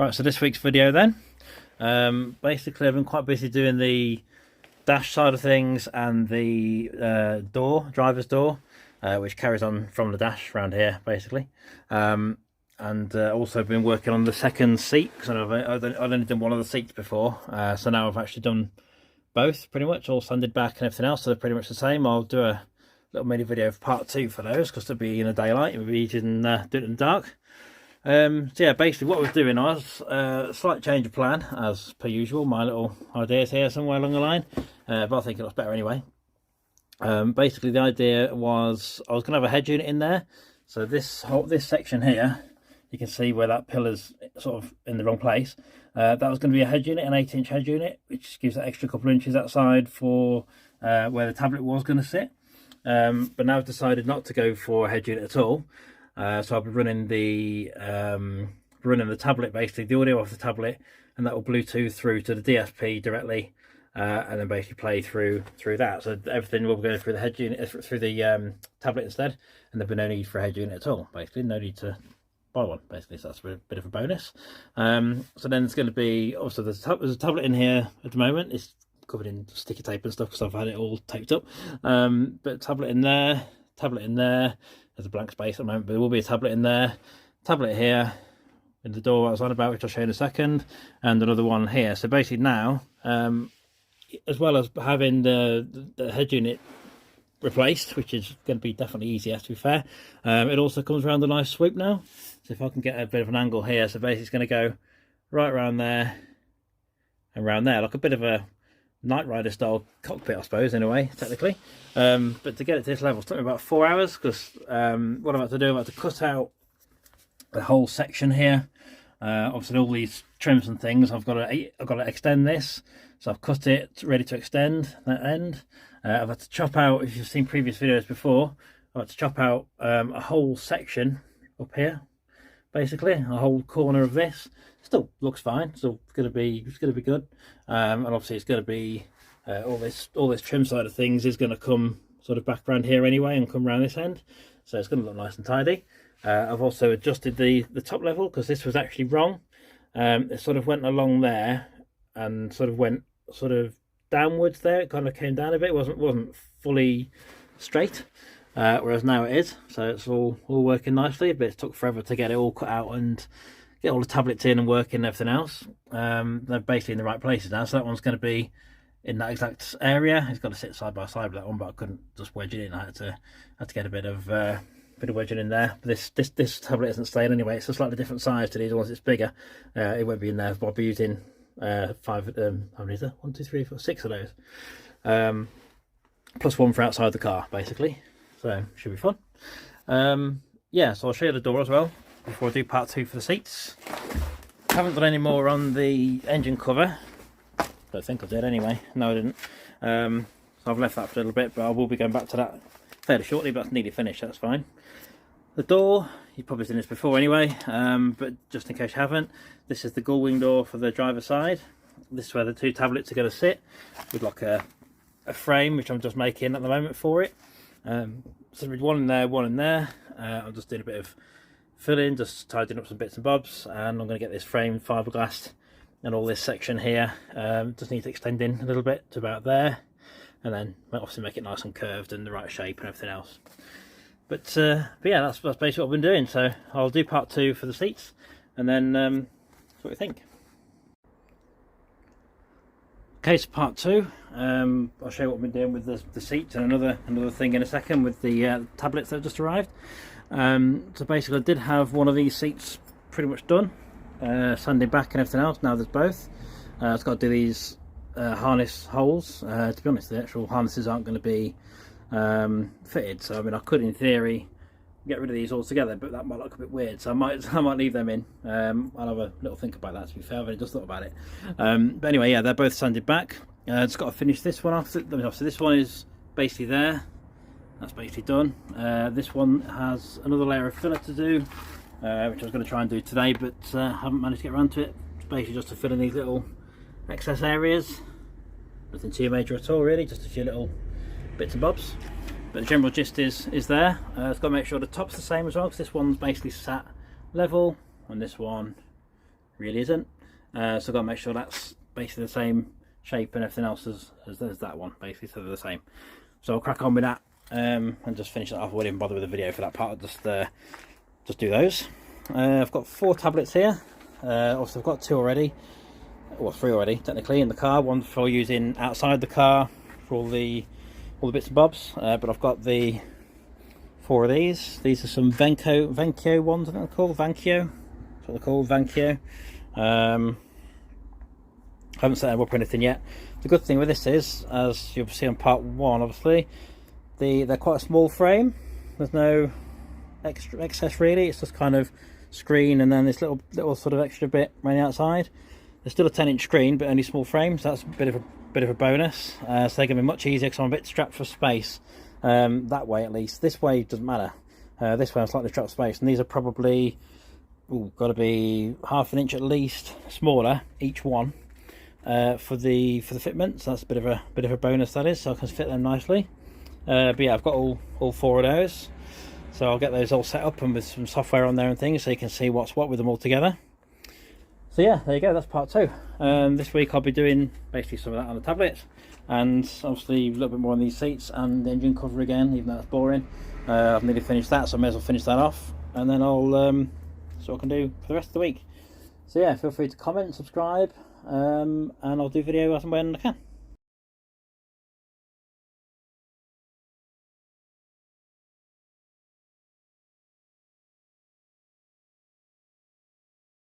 Right, so this week's video then. Basically, I've been quite busy doing the dash side of things and the driver's door, which carries on from the dash around here, basically. And also been working on the second seat, because I'd only done one of the seats before. So now I've actually done both, pretty much, all sanded back and everything else, so they're pretty much the same. I'll do a little mini video of part 2 for those, because they'll be in the daylight, it would be easier than doing it in the dark. So yeah, basically what I was doing was a slight change of plan, as per usual. My little ideas here somewhere along the line, but I think it looks better anyway. Basically the idea was I was going to have a head unit in there, so this section here, you can see where that pillar's sort of in the wrong place. That was going to be a head unit, an 8-inch head unit, which gives that extra couple of inches outside for where the tablet was going to sit. But now I've decided not to go for a head unit at all. So I'll be running the tablet, basically the audio off the tablet, and that will Bluetooth through to the DSP directly, and then basically play through that. So everything will be going through the head unit, through the tablet instead, and there'll be no need for a head unit at all. Basically, no need to buy one. Basically, so that's a bit of a bonus. So then it's going to be also there's a tablet in here at the moment. It's covered in sticky tape and stuff because I've had it all taped up. But tablet in there. There's a blank space at the moment, but there will be a tablet in there, tablet here in the door I was on about, which I'll show you in a second, and another one here. So basically now, as well as having the head unit replaced, which is going to be definitely easier to be fair, it also comes around a nice swoop now. So if I can get a bit of an angle here, so basically it's going to go right around there and around there, like a bit of a Knight Rider style cockpit, I suppose, in a way, technically. But to get it to this level, it took me about 4 hours, because what I'm about to do, I'm about to cut out the whole section here. Obviously all these trims and things, I've got to extend this, so I've cut it ready to extend that end. I've had to chop out, if you've seen previous videos before, I've had to chop out a whole section up here, basically a whole corner of this. Still looks fine, still it's going to be good, and obviously it's going to be all this trim side of things is going to come sort of back around here anyway and come around this end, so it's going to look nice and tidy. I've also adjusted the top level, because this was actually wrong. It sort of went along there and sort of went downwards there. It kind of came down a bit. It wasn't fully straight, whereas now it is. So it's all working nicely, but it took forever to get it all cut out and get all the tablets in and working and everything else. They're basically in the right places now, so that one's going to be in that exact area. It's got to sit side by side with that one, but I couldn't just wedge it in. I had to get a bit of wedging in there. But this tablet isn't staying anyway. It's a slightly different size to these ones. It's bigger. It won't be in there, but I'll be using 5. How many is there? 1, 2, 3, 4, 6 of those. Plus one for outside the car, basically. So should be fun. Yeah, so I'll show you the door as well before I do part 2 for the seats. Haven't done any more on the engine cover. Don't think I did anyway. No, I didn't. So I've left that for a little bit, but I will be going back to that fairly shortly, but that's nearly finished, that's fine. The door, you've probably seen this before anyway, but just in case you haven't, this is the gull wing door for the driver's side. This is where the 2 tablets are going to sit, with like a frame, which I'm just making at the moment for it. So with one in there, I'm just doing a bit of filling, just tidying up some bits and bobs, and I'm going to get this framed fiberglass and all this section here. Just needs extending a little bit to about there, and then obviously make it nice and curved and the right shape and everything else. But yeah, that's basically what I've been doing. So I'll do part 2 for the seats, and then see what you think. Okay, so part 2. I'll show you what I've been doing with the seats and another thing in a second with the tablets that have just arrived. So basically I did have one of these seats pretty much done, sanding back and everything else. Now there's both. It's got to do these harness holes. To be honest, the actual harnesses aren't going to be fitted, so I mean I could in theory get rid of these altogether, but that might look a bit weird, so I might leave them in. I'll have a little think about that, to be fair. I've only just thought about it. But anyway, yeah, they're both sanded back. Just got to finish this one off. So this one is basically there. That's basically done. This one has another layer of filler to do, which I was going to try and do today, but haven't managed to get around to it. It's basically just to fill in these little excess areas. Nothing too major at all, really, just a few little bits and bobs. But the general gist is there. It's got to make sure the top's the same as well, because this one's basically sat level, and this one really isn't. So I've got to make sure that's basically the same shape and everything else as that one, basically, so they're the same. So I'll crack on with that and just finish that off. I won't even bother with the video for that part. I'll just do those. I've got 4 tablets here. Also I've got 2 already, well 3 already technically in the car. One for using outside the car for all the bits and bobs. But I've got the 4 of these. These are some Vankyo ones, I think they're called. Vankyo. That's what they're called, Vankyo. I haven't set them up or anything yet. The good thing with this is, as you'll see on part 1, obviously, they're quite a small frame. There's no excess really. It's just kind of screen and then this little sort of extra bit around the outside. There's still a 10-inch screen, but only small frame, so that's a bit of a bonus. So they're going to be much easier because I'm a bit strapped for space. That way at least. This way doesn't matter. This way I'm slightly strapped for space, and these are probably got to be ½ an inch at least smaller each one for the fitment. So that's a bit of a bonus, that is. So I can fit them nicely. But yeah, I've got all 4 of those. So I'll get those all set up and with some software on there and things, so you can see what's what with them all together. So yeah, there you go, that's part 2. This week I'll be doing basically some of that on the tablets, and obviously a little bit more on these seats and the engine cover again, even though that's boring. I've nearly finished that, so I may as well finish that off, and then I'll see what I can do for the rest of the week. So yeah, feel free to comment, subscribe, and I'll do video as and when I can.